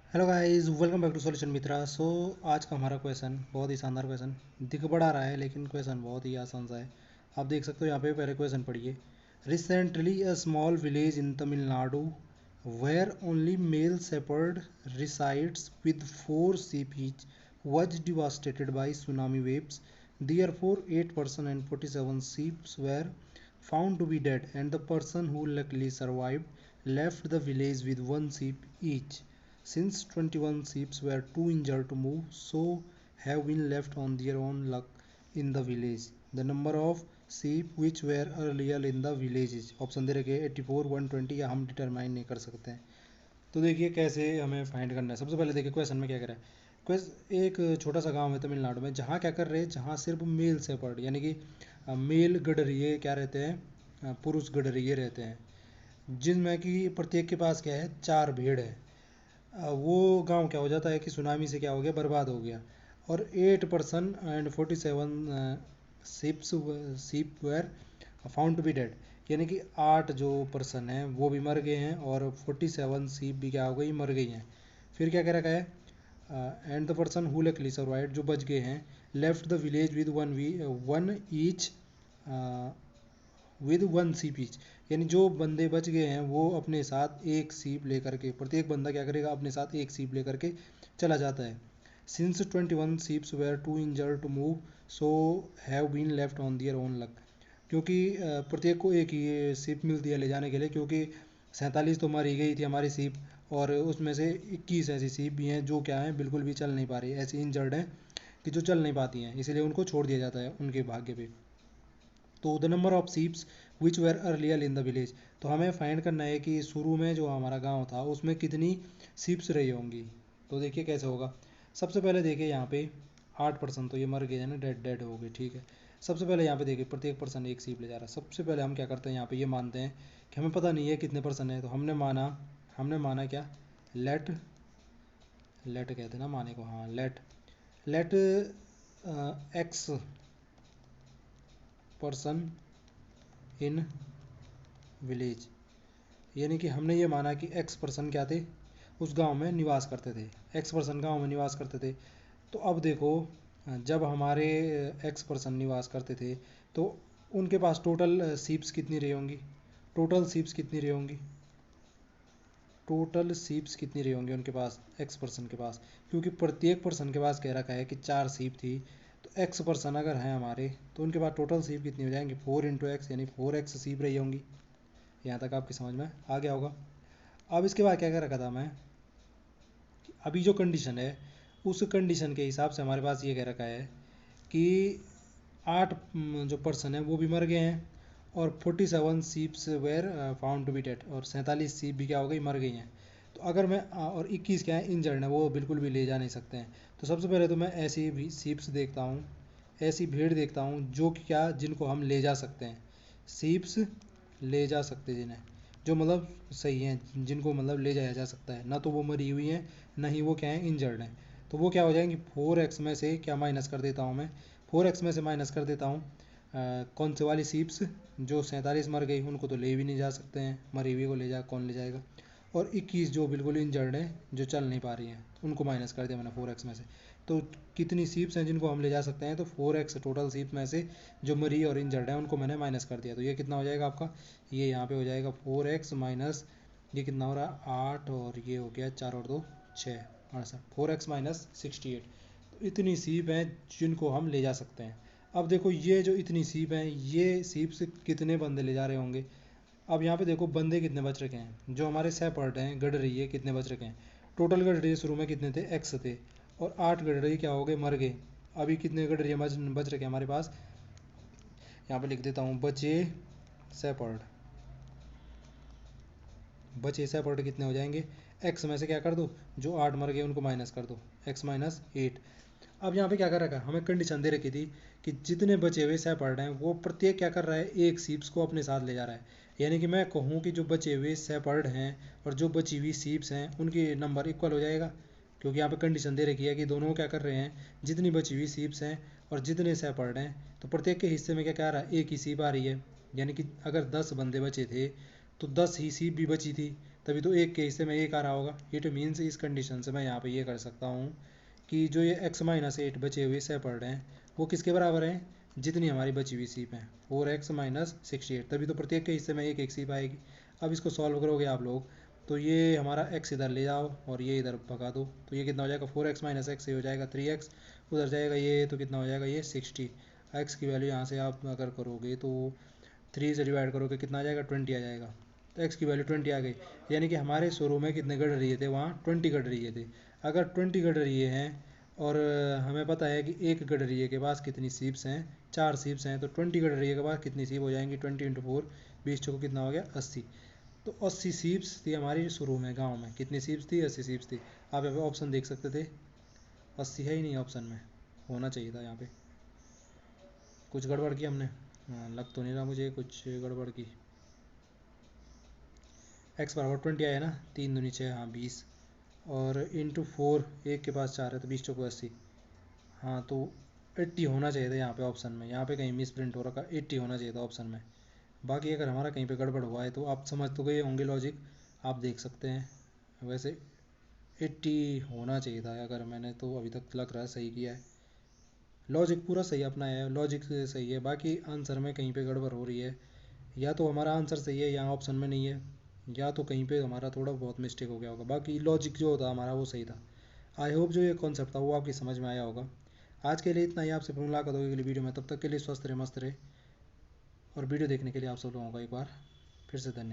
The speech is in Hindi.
Hello guys, welcome back to solution Mitra. आज का हमारा क्वेश्चन बहुत ही शानदार क्वेश्चन दिख बड़ा रहा है, लेकिन क्वेश्चन बहुत ही आसान सा है। आप देख सकते हो यहाँ पे, पहले क्वेश्चन पढ़िए। Recently a small village in Tamil Nadu where only male shepherd resides with 4 sheep each was devastated by tsunami waves. Therefore 8 person and 47 sheep were found to be dead, and the person who luckily survived left the village with 1 sheep each. Since 21 sheep were too injured to move, so have been left on their own luck in the village. The number of sheep which were earlier in the village is option दे रखे 84, 120, या हम डिटरमाइन नहीं कर सकते हैं। तो देखिए कैसे हमें फाइंड करना है। सबसे पहले देखिए क्वेश्चन में क्या करा है। एक छोटा सा गांव है तमिलनाडु में, जहाँ क्या कर रहे हैं, जहाँ सिर्फ मेल शेपर्ड यानी कि मेल गडरिये क्या रहते हैं, पुरुष गडरिये रहते हैं, जिनमें कि प्रत्येक के पास क्या है, 4 भेड़ है। वो गांव क्या हो जाता है कि सुनामी से क्या हो गया, बर्बाद हो गया। और 8 person and 47 sheep were found to be dead, यानी कि 8 जो पर्सन हैं वो भी मर गए हैं, और 47 सीप भी क्या हो गई, मर गई हैं। फिर क्या कह रखा है, and the person who luckily survived, जो बच गए हैं, left the village with one each with 1 सीप ईच, यानी जो बंदे बच गए हैं वो अपने साथ एक सीप लेकर के, प्रत्येक बंदा क्या करेगा, अपने साथ एक सीप लेकर के चला जाता है। Since 21 sheeps were too injured to move, so have been left on their own luck, क्योंकि प्रत्येक को एक ही सीप मिलती है ले जाने के लिए, क्योंकि 47 तो मारी गई थी हमारी सीप, और उसमें से 21 ऐसी सीप भी हैं जो क्या हैं, बिल्कुल भी चल नहीं पा रही, ऐसी इंजर्ड हैं कि जो चल नहीं पाती हैं, इसलिए उनको छोड़ दिया जाता है उनके भाग्य पे। तो the number of sheeps which were earlier in the village, तो हमें फाइंड करना है कि शुरू में जो हमारा गांव था उसमें कितनी सीप्स रही होंगी। तो देखिए कैसे होगा। सबसे पहले देखिए यहाँ पे 8 पर्सन तो ये मर गए हैं ना, डेड डेड हो गए, ठीक है। सबसे पहले यहाँ पे देखिए प्रत्येक पर्सन एक सीप ले जा रहा है। सबसे पहले हम क्या करते हैं, यहाँ पे ये मानते हैं कि हमें पता नहीं है कितने पर्सन है, तो हमने माना क्या, लेट लेट कहते हैं ना माने को, हाँ let let X person in village, यानी कि हमने ये माना कि एक्स पर्सन क्या थे, उस गांव में निवास करते थे। एक्स पर्सन गांव में निवास करते थे। तो अब देखो, जब हमारे एक्स पर्सन निवास करते थे, तो उनके पास टोटल सीप्स कितनी रही होंगी, टोटल सीप्स कितनी रही होंगी, टोटल सीप्स कितनी रही होंगी उनके पास, एक्स पर्सन के पास, क्योंकि प्रत्येक पर्सन के पास कह रखा है कि 4 सीप थी। तो एक्स पर्सन अगर हैं हमारे, तो उनके पास टोटल सीप कितनी हो जाएंगी, 4 × एक्स, यानी 4x सीप रही होंगी। यहाँ तक आपकी समझ में आ गया होगा। अब इसके बाद क्या कर रखा था मैं, अभी जो कंडीशन है उस कंडीशन के हिसाब से हमारे पास ये कह रखा है कि 8 जो पर्सन है वो भी मर गए हैं, और 47 sheeps were found to be dead, और 47 सीप भी क्या हो गई, मर गई हैं। तो अगर मैं और 21 क्या है, इंजर्ड है, वो बिल्कुल भी ले जा नहीं सकते हैं। तो सबसे पहले तो मैं ऐसी भी सीप्स देखता हूँ, ऐसी भेड़ देखता हूँ जो कि क्या, जिनको हम ले जा सकते हैं, सीप्स ले जा सकते हैं, जिन्हें, जो मतलब सही हैं, जिनको मतलब ले जाया जा सकता है, ना तो वो मरी हुई हैं, ना ही वो क्या है, इंजर्ड हैं। तो वो क्या हो जाएंगी, 4x में से क्या माइनस कर देता हूँ मैं, 4x में से माइनस कर देता हूँ कौन से वाली सीप्स, जो 47 मर गई, उनको तो ले भी नहीं जा सकते हैं, मरी हुई को ले जा कौन ले जाएगा, और 21 जो बिल्कुल इंजर्ड हैं, जो चल नहीं पा रही हैं, उनको माइनस कर दिया मैंने 4x में से। तो कितनी सीप्स हैं जिनको हम ले जा सकते हैं, तो 4x टोटल सीप में से जो मरी और इंजर्ड है उनको मैंने माइनस कर दिया। तो ये कितना हो जाएगा आपका, ये यहाँ पे हो जाएगा 4x माइनस, ये कितना हो रहा है 8, और ये हो गया 4 और 2 6, 68, 4x माइनस 68। तो इतनी सीप हैं जिनको हम ले जा सकते हैं। अब देखो ये जो इतनी सीप हैं, ये सीप से कितने बंदे ले जा रहे होंगे। अब यहाँ पे देखो बंदे कितने बच रखे हैं, जो हमारे शेपर्ड हैं, गडरिये कितने बच रखे हैं। टोटल गडरिये शुरू में कितने थे, एक्स थे, और 8 गडरिये क्या हो गए, मर गए। अभी कितने गडरिये बच रखे हैं हमारे पास, यहाँ पे लिख देता हूँ, शेपर्ड बचे शेपर्ड कितने हो जाएंगे, एक्स में से क्या कर दो, जो 8 मर गए उनको माइनस कर दो, एक्स माइनस 8। अब यहाँ पे क्या कर रखा है, हमें कंडीशन दे रखी थी कि जितने बचे हुए शेपर्ड हैं वो प्रत्येक क्या कर रहा है, एक सीप्स को अपने साथ ले जा रहा है। यानी कि मैं कहूँ कि जो बचे हुए शेपर्ड हैं और जो बची हुई सीप्स हैं उनकी नंबर इक्वल हो जाएगा, क्योंकि यहाँ पे कंडीशन दे रखी है कि दोनों क्या कर रहे हैं, जितनी बची हुई सीप्स हैं और जितने शेपर्ड हैं, तो प्रत्येक के हिस्से में क्या क्या आ रहा है, एक ही सीप आ रही है। यानी कि अगर 10 बंदे बचे थे तो 10 ही सीप भी बची थी, तभी तो एक के हिस्से में एक आ रहा होगा। इट मीन्स इस कंडीशन से मैं यहाँ पे ये कर सकता हूँ कि जो ये x-8 बचे हुए से पढ़ रहे हैं वो किसके बराबर हैं, जितनी हमारी बची हुई सीप हैं, 4x-68। तभी तो प्रत्येक के हिस्से में एक एक सीप आएगी। अब इसको सॉल्व करोगे आप लोग तो ये हमारा x इधर ले जाओ और ये इधर भगा दो, तो ये कितना हो जाएगा 4x-x, ये हो जाएगा 3x, उधर जाएगा ये तो कितना हो जाएगा ये 60। x की वैल्यू यहाँ से आप अगर करोगे तो 3 से डिवाइड करोगे कितना आ जाएगा 20 आ जाएगा। तो x की वैल्यू 20 आ गई, यानी कि हमारे शुरू में कितने गढ़ रही थे, वहाँ 20 गढ़ रही थे। अगर 20 गढ़ रही हैं और हमें पता है कि एक गढ़ रही के पास कितनी सीप्स हैं, 4 सीप्स हैं, तो 20 गढ़ रही के पास कितनी सीप हो जाएंगी, 20 × 4 20 को कितना हो गया 80। तो 80 सीप्स थी हमारी शुरू में गांव में, कितनी सीप्स थी 80 सीप्स थी। आप यहाँ पे ऑप्शन देख सकते थे, 80 है ही नहीं ऑप्शन में, होना चाहिए था यहाँ पे। कुछ गड़बड़ की हमने, हाँ लग तो नहीं रहा मुझे कुछ गड़बड़ की। x बराबर 20 आया ना, 3 दूनी 6, हाँ 20, और इंटू 4 एक के पास 4 है तो 20 चौको 80, हाँ तो 80 होना चाहिए था यहाँ पे ऑप्शन में। यहाँ पे कहीं मिस प्रिंट हो रखा, 80 होना चाहिए था ऑप्शन में। बाकी अगर हमारा कहीं पे गड़बड़ हुआ है तो आप समझ तो गए होंगे लॉजिक, आप देख सकते हैं। वैसे 80 होना चाहिए था अगर मैंने तो अभी तक लग रहा है सही किया है, लॉजिक पूरा सही अपना है, लॉजिक सही है। बाकी आंसर में कहीं पे गड़बड़ हो रही है, या तो हमारा आंसर सही है यहाँ ऑप्शन में नहीं है, या तो कहीं पे हमारा थोड़ा बहुत मिस्टेक हो गया होगा। बाकी लॉजिक जो होता हमारा वो सही था। आई होप जो ये कॉन्सेप्ट था वो आपकी समझ में आया होगा। आज के लिए इतना ही, आपसे फिर मुलाकात होगी अगली वीडियो में, तब तक के लिए स्वस्थ रहे मस्त रहे। और वीडियो देखने के लिए आप सब लोगों का एक बार फिर से धन्यवाद।